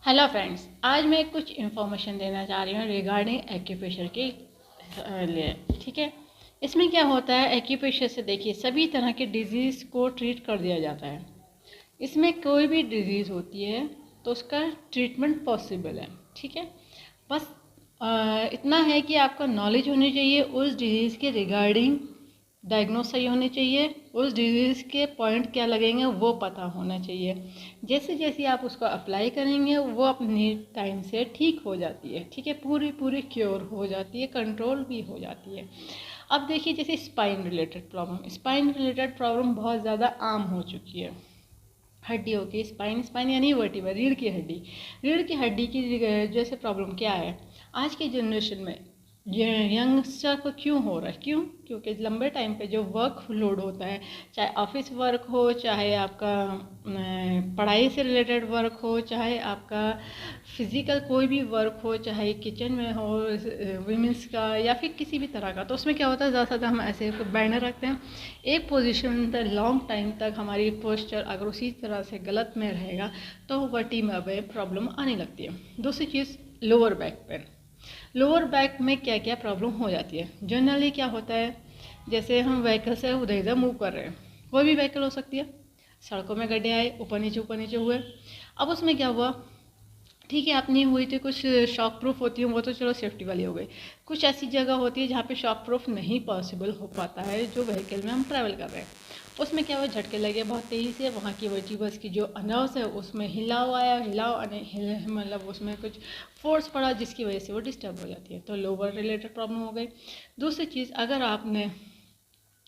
Hello friends, आज मैं कुछ इन्फॉर्मेशन देना चाह रही हूँ रिगार्डिंग एक्यूप्रेशर के लिए। ठीक है, इसमें क्या होता है, एक्यूप्रेशर से देखिए सभी तरह के डिजीज़ को ट्रीट कर दिया जाता है। इसमें कोई भी डिजीज़ होती है तो उसका ट्रीटमेंट पॉसिबल है। ठीक है, बस इतना है कि आपका नॉलेज होनी चाहिए उस डिजीज़ के रिगार्डिंग, डायग्नोस सही होने चाहिए, उस डिजीज़ के पॉइंट क्या लगेंगे वो पता होना चाहिए। जैसे जैसे आप उसको अप्लाई करेंगे वो अपनी टाइम से ठीक हो जाती है। ठीक है, पूरी पूरी क्योर हो जाती है, कंट्रोल भी हो जाती है। अब देखिए, जैसे स्पाइन रिलेटेड प्रॉब्लम बहुत ज़्यादा आम हो चुकी है। हड्डियों की स्पाइन यानी वर्टिब्रा, रीढ़ की हड्डी की जैसे प्रॉब्लम क्या है आज की जनरेशन में, यंगस्टर को क्यों हो रहा है? क्योंकि लंबे टाइम पे जो वर्क लोड होता है, चाहे ऑफिस वर्क हो, चाहे आपका पढ़ाई से रिलेटेड वर्क हो, चाहे आपका फिजिकल कोई भी वर्क हो, चाहे किचन में हो विमेंस का या फिर किसी भी तरह का, तो उसमें क्या होता है ज़्यादातर हम ऐसे बैनर रखते हैं एक पोजीशन तक लॉन्ग टाइम तक। हमारी पोस्चर अगर उसी तरह से गलत में रहेगा तो वर्टिब्रा में प्रॉब्लम आने लगती है। दूसरी चीज़, lower back pain. Lower back में क्या क्या प्रॉब्लम हो जाती है? जनरली क्या होता है, जैसे हम व्हीकल से उधर इधर मूव कर रहे हैं, कोई भी व्हीकल हो सकती है, सड़कों में गड्ढे आए, ऊपर नीचे हुए, अब उसमें क्या हुआ, ठीक है अपनी हुई थी, कुछ शॉक प्रूफ होती है वो तो चलो सेफ्टी वाली हो गई, कुछ ऐसी जगह होती है जहाँ पे शॉक प्रूफ नहीं पॉसिबल हो पाता है, जो व्हीकल में हम ट्रैवल कर रहे हैं, उसमें क्या हुआ, झटके लगे बहुत तेज़ी से, वहाँ की वर्टिब्रस की जो नर्व्स है उसमें हिलाव आया, मतलब उसमें कुछ फोर्स पड़ा जिसकी वजह से वो डिस्टर्ब हो जाती है, तो लोअर रिलेटेड प्रॉब्लम हो गई। दूसरी चीज़, अगर आपने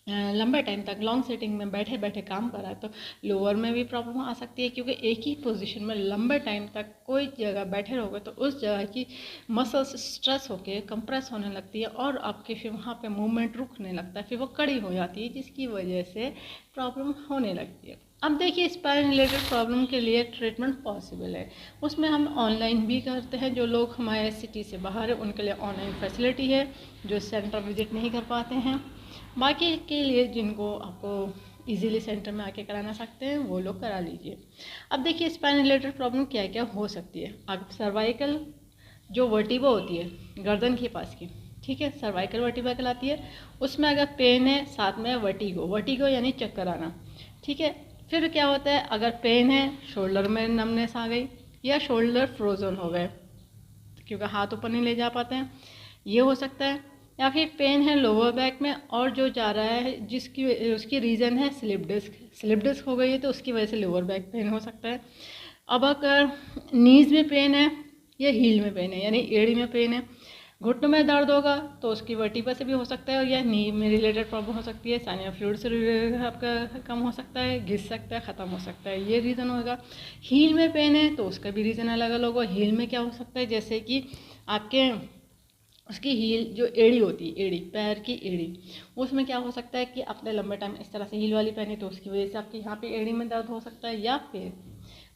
लंबे टाइम तक लॉन्ग सेटिंग में बैठे बैठे काम करा तो लोअर में भी प्रॉब्लम आ सकती है, क्योंकि एक ही पोजीशन में लंबे टाइम तक कोई जगह बैठे रहोगे तो उस जगह की मसल्स स्ट्रेस होके कंप्रेस होने लगती है और आपके फिर वहाँ पे मूवमेंट रुकने लगता है, फिर वो कड़ी हो जाती है जिसकी वजह से प्रॉब्लम होने लगती है। अब देखिए, स्पाइन रिलेटेड प्रॉब्लम के लिए ट्रीटमेंट पॉसिबल है, उसमें हम ऑनलाइन भी करते हैं। जो लोग हमारे सिटी से बाहर है उनके लिए ऑनलाइन फैसिलिटी है, जो सेंटर विजिट नहीं कर पाते हैं। बाकी के लिए जिनको आपको इजीली सेंटर में आके कराना सकते हैं वो लोग करा लीजिए। अब देखिए, स्पाइन रिलेटेड प्रॉब्लम क्या क्या हो सकती है। अब सर्वाइकल जो वर्टिब्रा होती है गर्दन के पास की, ठीक है, सर्वाइकल वर्टिब्रा कहलाती है, उसमें अगर पेन है, साथ में वर्टिगो यानी चक्कर आना, ठीक है। फिर क्या होता है, अगर पेन है, शोल्डर में नमनेस आ गई या शोल्डर फ्रोजन हो गए क्योंकि हाथ ऊपर नहीं ले जा पाते हैं, ये हो सकता है। या फिर पेन है लोअर बैक में और जो जा रहा है जिसकी उसकी रीज़न है स्लिप डिस्क हो गई है तो उसकी वजह से लोअर बैक पेन हो सकता है। अब अगर नीज में पेन है या हील में पेन है यानी एड़ी में पेन है, घुटनों में दर्द होगा तो उसकी वर्टिब्रा से भी हो सकता है, और या नी में रिलेटेड प्रॉब्लम हो सकती है, साइनस फ्लूइड से आपका कम हो सकता है, घिस सकता है, ख़त्म हो सकता है, ये रीज़न होगा। हील में पेन है तो उसका भी रीज़न अलग अलग होगा। हील में क्या हो सकता है, जैसे कि आपके उसकी हील जो एड़ी होती है, एड़ी पैर की एड़ी, उसमें क्या हो सकता है कि आपने लंबे टाइम इस तरह से हील वाली पहनी तो उसकी वजह से आपकी यहाँ पे एड़ी में दर्द हो सकता है, या फिर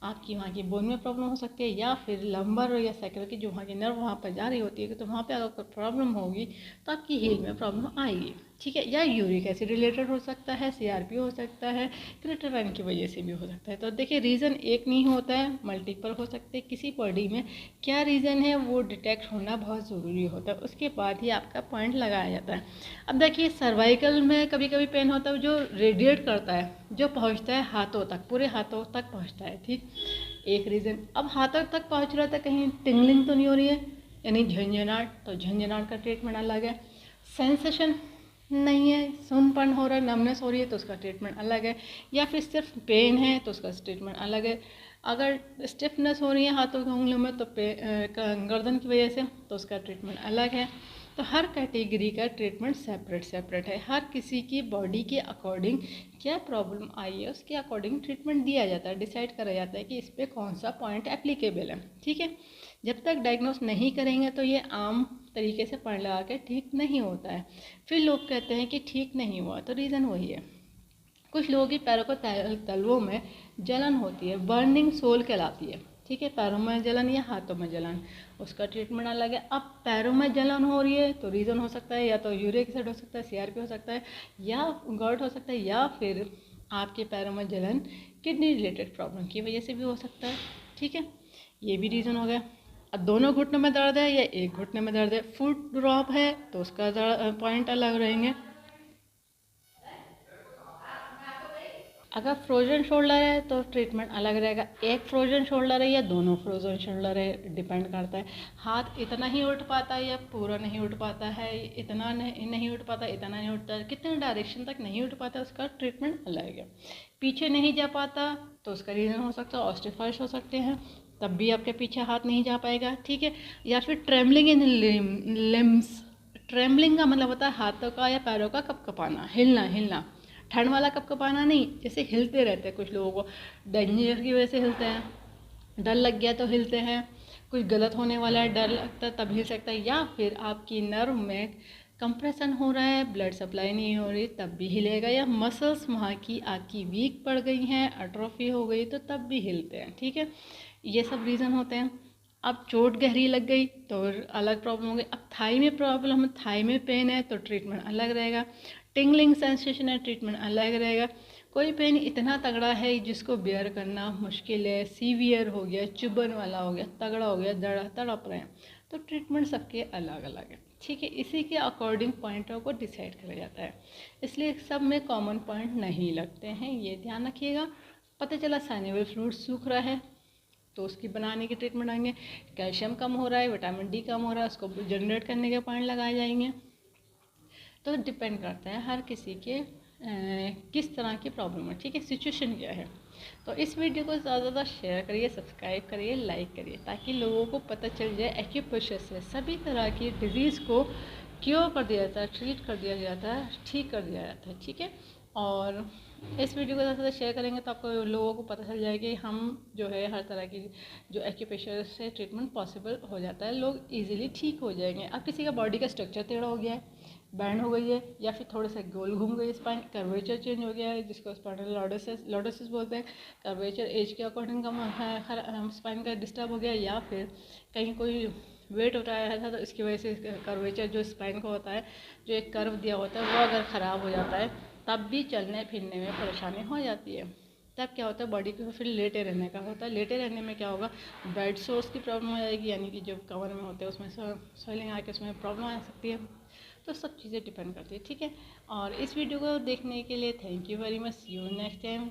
आपकी वहाँ की बोन में प्रॉब्लम हो सकती है, या फिर लंबर या सैकल की जो वहाँ की नर्व वहाँ पर जा रही होती है तो वहाँ पे अगर कोई प्रॉब्लम होगी तो आपकी हील में प्रॉब्लम आएगी। ठीक है, या यूरिक एसिड रिलेटेड हो सकता है, सीआरपी हो सकता है, क्रिएटिनिन की वजह से भी हो सकता है। तो देखिए, रीज़न एक नहीं होता है, मल्टीपल हो सकते हैं। किसी बॉडी में क्या रीज़न है वो डिटेक्ट होना बहुत ज़रूरी होता है, उसके बाद ही आपका पॉइंट लगाया जाता है। अब देखिए, सर्वाइकल में कभी कभी पेन होता है जो रेडिएट करता है, जो पहुंचता है हाथों तक, पूरे हाथों तक पहुंचता है। ठीक, एक रीज़न। अब हाथों तक पहुंच रहा था, कहीं टिंगलिंग तो नहीं हो रही है यानी झंझनाहट, तो झंझनाहट का ट्रीटमेंट अलग है। सेंसेशन नहीं है, सुनपन हो रहा है, नमनेस हो रही है तो उसका ट्रीटमेंट अलग है। या फिर सिर्फ पेन है तो उसका ट्रीटमेंट अलग है। अगर स्टिफनेस हो रही है हाथों की उंगलियों में तो गर्दन की वजह से तो उसका ट्रीटमेंट अलग है। तो हर कैटेगरी का ट्रीटमेंट सेपरेट है, हर किसी की बॉडी के अकॉर्डिंग क्या प्रॉब्लम आई है उसके अकॉर्डिंग ट्रीटमेंट दिया जाता है, डिसाइड करा जाता है कि इस पर कौन सा पॉइंट एप्लीकेबल है। ठीक है, जब तक डायग्नोस नहीं करेंगे तो ये आम तरीके से पॉइंट लगा के ठीक नहीं होता है। फिर लोग कहते हैं कि ठीक नहीं हुआ, तो रीज़न वही है। कुछ लोगों की पैरों को तलवों में जलन होती है, बर्निंग सोल कहलाती है। ठीक है, पैरों में जलन या हाथों में जलन, उसका ट्रीटमेंट अलग है। अब पैरों में जलन हो रही है तो रीज़न हो सकता है या तो यूरिक एसिड हो सकता है, सीआरपी हो सकता है, या गॉर्ड हो सकता है, या फिर आपके पैरों में जलन किडनी रिलेटेड प्रॉब्लम की वजह से भी हो सकता है। ठीक है, ये भी रीज़न हो गया। अब दोनों घुटनों में दर्द है या एक घुटने में दर्द है, फुट ड्रॉप है तो उसका पॉइंट अलग रहेंगे। अगर फ्रोजन शोल्डर है तो ट्रीटमेंट अलग रहेगा, एक फ्रोजन शोल्डर है या दोनों फ्रोजन शोल्डर है, डिपेंड करता है। हाथ इतना ही उठ पाता है या पूरा नहीं उठ पाता है, इतना नहीं उठ पाता, इतना नहीं उठता, कितने डायरेक्शन तक नहीं उठ पाता, उसका ट्रीटमेंट अलग है। पीछे नहीं जा पाता तो उसका रीज़न हो सकता है ऑस्टिफाइड्स हो सकते हैं, तब भी आपके पीछे हाथ नहीं जा पाएगा, ठीक है। या फिर ट्रेमलिंग इन लिम्स, ट्रेमलिंग का मतलब होता है हाथों का या पैरों का कपकपाना, हिलना हिलना, ठंड वाला कपकपाना नहीं, जैसे हिलते रहते हैं कुछ लोगों को, डेंजर की वजह से हिलते हैं, डर लग गया तो हिलते हैं, कुछ गलत होने वाला है डर लगता है तब हिल सकता है, या फिर आपकी नर्व में कंप्रेशन हो रहा है, ब्लड सप्लाई नहीं हो रही तब भी हिलेगा, या मसल्स वहाँ की आपकी वीक पड़ गई हैं, अट्रोफी हो गई तो तब भी हिलते हैं, ठीक है। ये सब रीज़न होते हैं। अब चोट गहरी लग गई तो अलग प्रॉब्लम हो गई। अब थाई में प्रॉब्लम है, थाई में पेन है तो ट्रीटमेंट अलग रहेगा। टिंगलिंग सेंसेशन है, ट्रीटमेंट अलग रहेगा। कोई पेन इतना तगड़ा है जिसको बेयर करना मुश्किल है, सीवियर हो गया, चुभन वाला हो गया, तगड़ा हो गया, तड़प रहे हैं, तो ट्रीटमेंट सबके अलग अलग है, ठीक है। इसी के अकॉर्डिंग पॉइंटों को डिसाइड किया जाता है, इसलिए सब में कॉमन पॉइंट नहीं लगते हैं, ये ध्यान रखिएगा। पता चला साइनोवियल फ्लूइड सूख रहा है तो उसकी बनाने के ट्रीटमेंट आएंगे, कैल्शियम कम हो रहा है, विटामिन डी कम हो रहा है, उसको जनरेट करने के पॉइंट लगाए जाएंगे। तो डिपेंड करता है हर किसी के किस तरह की प्रॉब्लम है, ठीक है, सिचुएशन क्या है। तो इस वीडियो को ज़्यादा ज़्यादा शेयर करिए, सब्सक्राइब करिए, लाइक करिए, ताकि लोगों को पता चल जाए एक्यूप्रेशर से सभी तरह की डिजीज़ को क्योर कर दिया जाता है, ट्रीट कर दिया जाता है, ठीक कर दिया जाता है, ठीक है। और इस वीडियो को ज़्यादा से ज़्यादा शेयर करेंगे तो आपको लोगों को पता चल जाएगा कि हम जो है हर तरह की जो एक्यूप्रेशर से ट्रीटमेंट पॉसिबल हो जाता है, लोग इजीली ठीक हो जाएंगे। अब किसी का बॉडी का स्ट्रक्चर टेढ़ा हो गया है, बैंड हो गई है, या फिर थोड़ा सा गोल घूम गई स्पाइन, कर्वेचर चेंज हो गया है जिसको स्पाइनल लॉर्डोसिस बोलते हैं, कर्वेचर एज के अकॉर्डिंग कम स्पाइन का डिस्टर्ब हो गया, या फिर कहीं कोई वेट उठाया था तो इसकी वजह से कर्वेचर जो स्पाइन को होता है, जो एक कर्व दिया होता है, वो अगर ख़राब हो जाता है तब भी चलने फिरने में परेशानी हो जाती है। तब क्या होता है, बॉडी को फिर लेटे रहने का होता है, लेटे रहने में क्या होगा, ब्लड सोर्स की प्रॉब्लम हो जाएगी, यानी कि जो कवर में होते हैं उसमें स्वेलिंग आके उसमें प्रॉब्लम आ सकती है। तो सब चीज़ें डिपेंड करती है, ठीक है। और इस वीडियो को देखने के लिए thank you very much, see you next time.